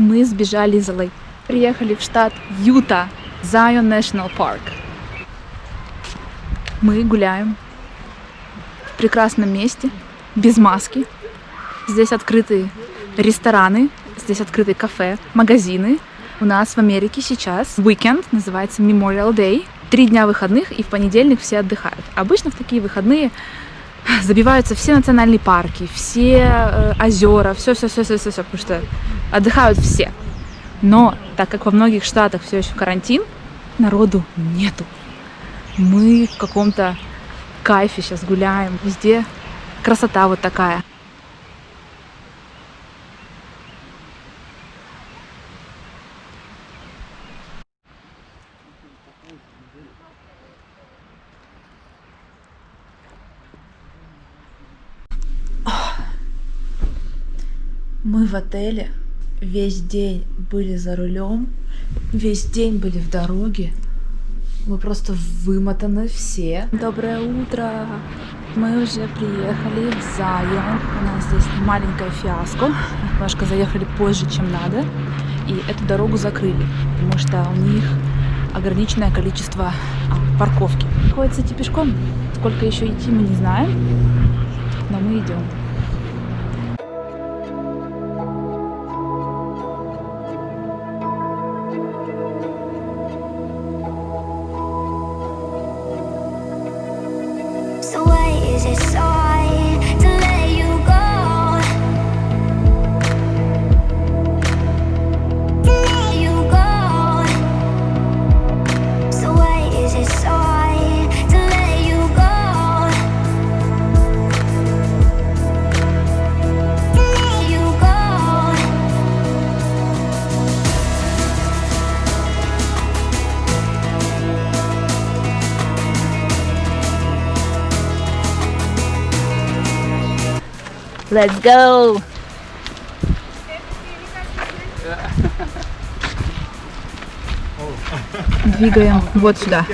Мы сбежали из LA. Приехали в штат Юта, Zion National Park. Мы гуляем в прекрасном месте, без маски. Здесь открыты рестораны, здесь открыты кафе, магазины. У нас в Америке сейчас weekend, называется Memorial Day. 3 дня выходных, и в понедельник все отдыхают. Обычно в такие выходные забиваются все национальные парки, все озера, все, потому что отдыхают все. Но так как во многих штатах все еще карантин, народу нету. Мы в каком-то кайфе сейчас гуляем, везде красота вот такая. Мы в отеле, весь день были за рулем, весь день были в дороге. Мы просто вымотаны все. Доброе утро! Мы уже приехали в Zion. У нас здесь маленькое фиаско. Немножко заехали позже, чем надо. И эту дорогу закрыли, потому что у них ограниченное количество парковки. Приходится идти пешком. Сколько еще идти, мы не знаем, но мы идем. Let's go! Двигаем вот сюда.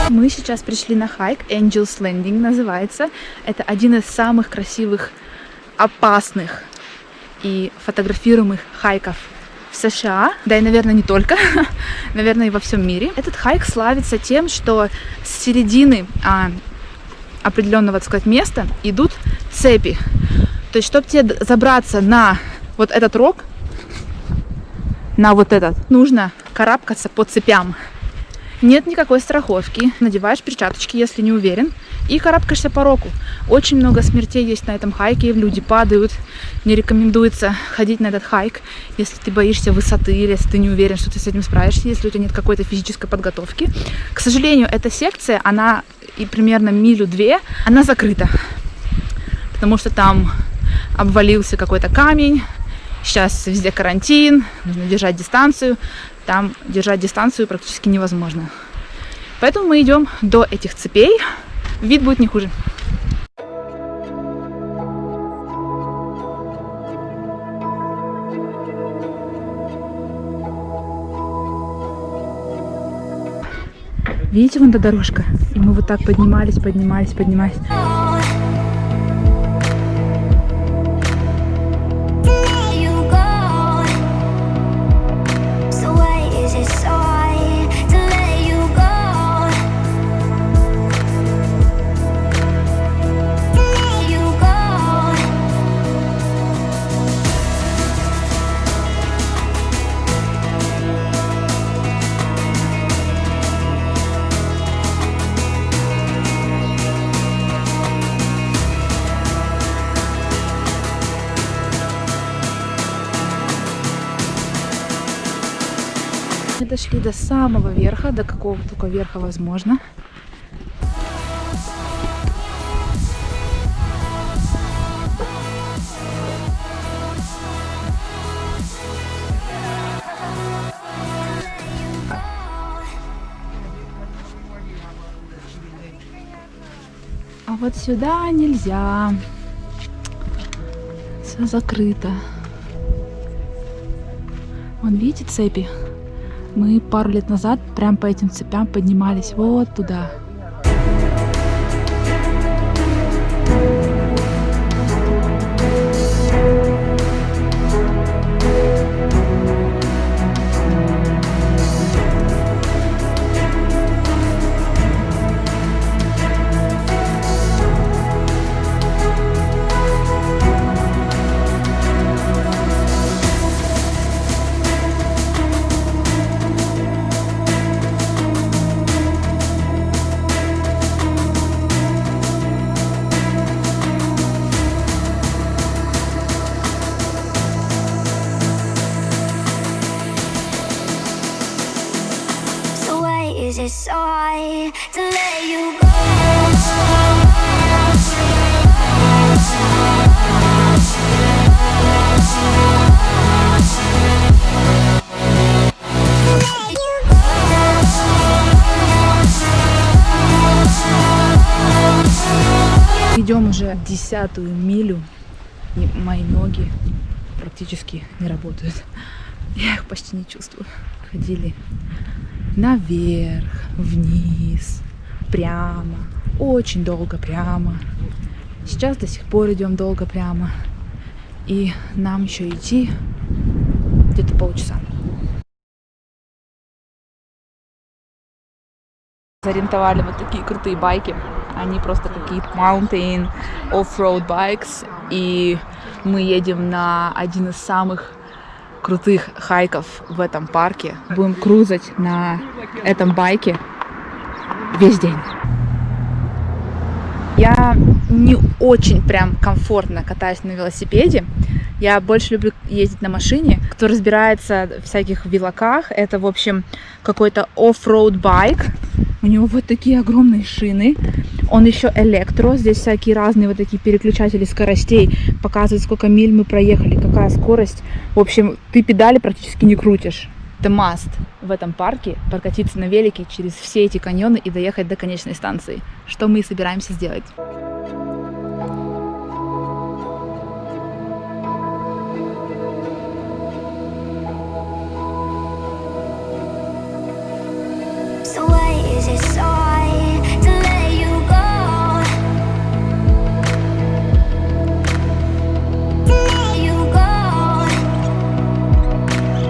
Мы сейчас пришли на хайк, Angel's Landing называется. Это один из самых красивых, опасных и фотографируемых хайков в США, да и, наверное, не только, наверное, и во всем мире. Этот хайк славится тем, что с середины определенного, так сказать, места идут цепи. То есть, чтобы тебе забраться на вот этот рог, на вот этот, нужно карабкаться по цепям. Нет никакой страховки. Надеваешь перчаточки, если не уверен, и карабкаешься по року. Очень много смертей есть на этом хайке, люди падают. Не рекомендуется ходить на этот хайк, если ты боишься высоты, или если ты не уверен, что ты с этим справишься, если у тебя нет какой-то физической подготовки. К сожалению, эта секция, она и примерно 1-2 мили, она закрыта, потому что там обвалился какой-то камень. Сейчас везде карантин, нужно держать дистанцию. Там держать дистанцию практически невозможно. Поэтому мы идем до этих цепей. Вид будет не хуже. Видите, вон та дорожка? И мы вот так поднимались. Мы дошли до самого верха, до какого только верха возможно. А вот сюда нельзя. Все закрыто. Вон, видите цепи? Мы пару лет назад прям по этим цепям поднимались вот туда. is it so hard to let you go? Идем уже 10-ю милю, и мои ноги практически не работают. Я их почти не чувствую. Ходили наверх, вниз, прямо, очень долго прямо. Сейчас до сих пор идем долго прямо. И нам еще идти где-то полчаса. Зарентовали вот такие крутые байки. Они просто какие-то mountain off-road bikes. И мы едем на один из самых крутых хайков в этом парке. Будем крузать на этом байке весь день. Я не очень прям комфортно катаюсь на велосипеде. Я больше люблю ездить на машине. Кто разбирается в всяких велоках, это, в общем, какой-то off-road байк. У него вот такие огромные шины. Он еще электро. Здесь всякие разные вот такие переключатели скоростей. Показывают, сколько миль мы проехали, какая скорость. В общем, ты педали практически не крутишь. Это must в этом парке прокатиться на велике через все эти каньоны и доехать до конечной станции. Что мы и собираемся сделать. So why is it so hard to let you go? To let you go.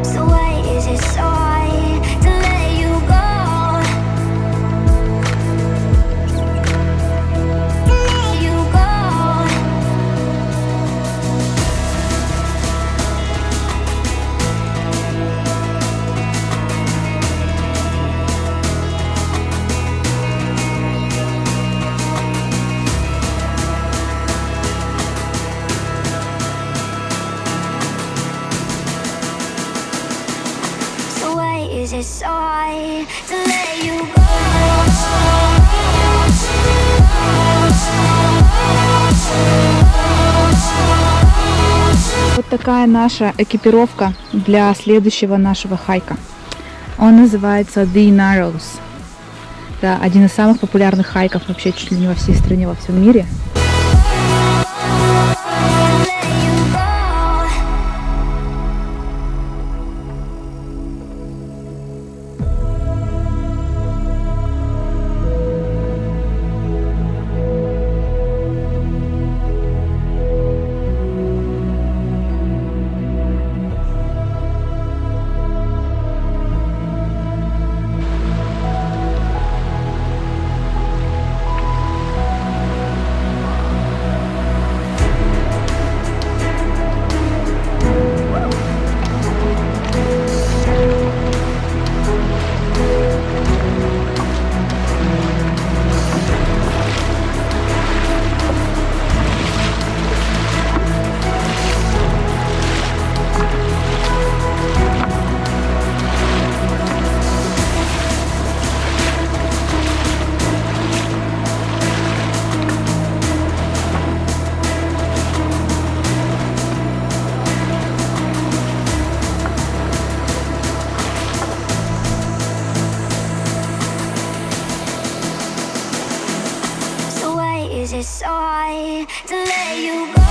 So why is it so hard to let you go? To let you go. So why is it so hard to let you go? Вот такая наша экипировка для следующего нашего хайка. Он называется The Narrows. Это один из самых популярных хайков вообще чуть ли не во всей стране, во всем мире. So why is it so hard to let you go?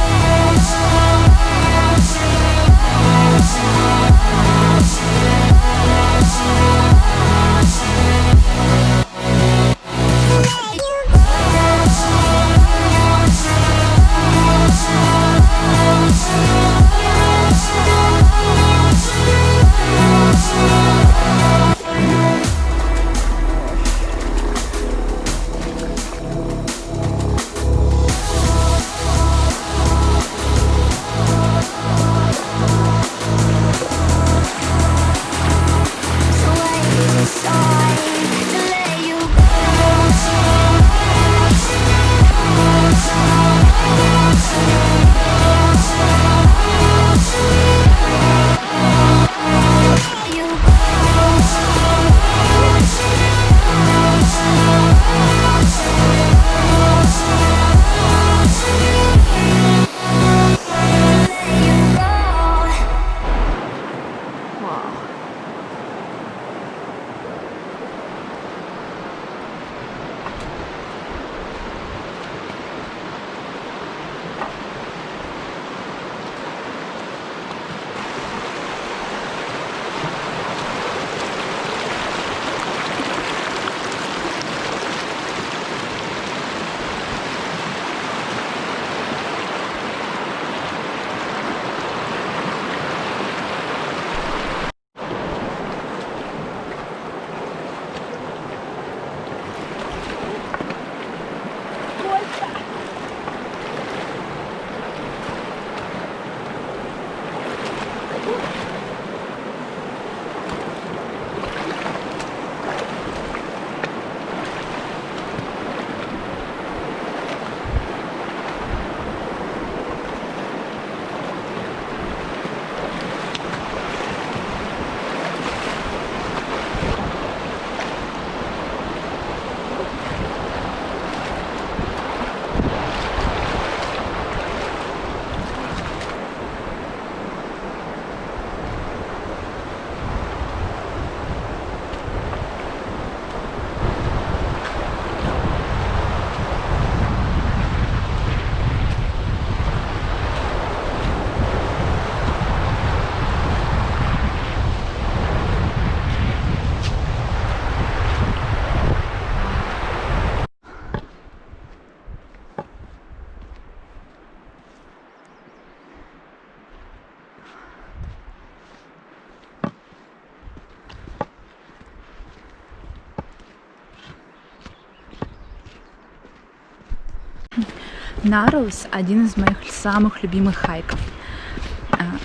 Narrows — один из моих самых любимых хайков.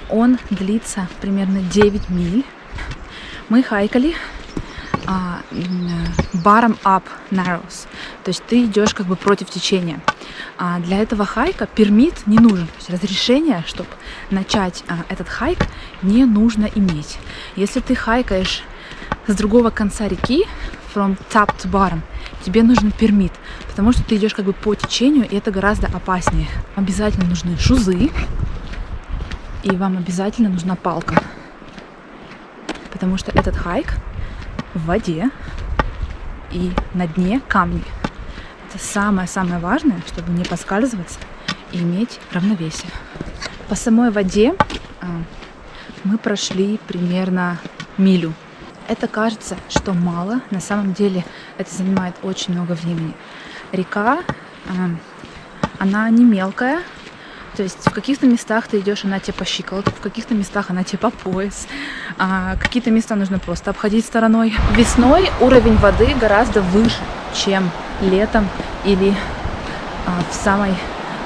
Он длится примерно 9 миль. Мы хайкали bottom up Narrows, то есть ты идешь как бы против течения. Для этого хайка пермит не нужен, то есть разрешение, чтобы начать этот хайк, не нужно иметь. Если ты хайкаешь с другого конца реки, from top to bottom, тебе нужен пермит, потому что ты идешь как бы по течению, и это гораздо опаснее. Обязательно нужны шузы, и вам обязательно нужна палка, потому что этот хайк в воде и на дне камни. Это самое-самое важное, чтобы не поскальзываться и иметь равновесие. По самой воде мы прошли примерно милю. Это кажется, что мало. На самом деле это занимает очень много времени. Река, она не мелкая. То есть в каких-то местах ты идешь, она тебе по щиколотку, в каких-то местах она тебе по пояс. Какие-то места нужно просто обходить стороной. Весной уровень воды гораздо выше, чем летом или в самой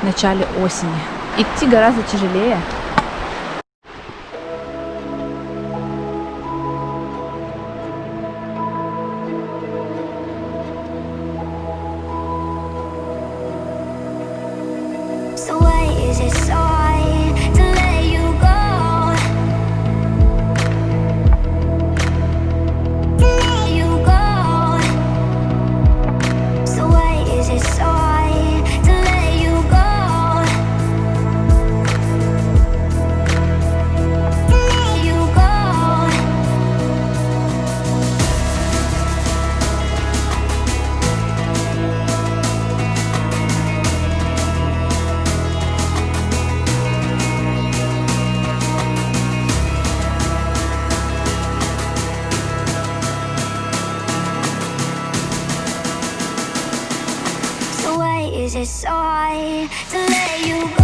начале осени. Идти гораздо тяжелее. So why is it so hard to let you go? To let you go. So why is it so hard to let you go? To let you go. So why is it so hard to let you go?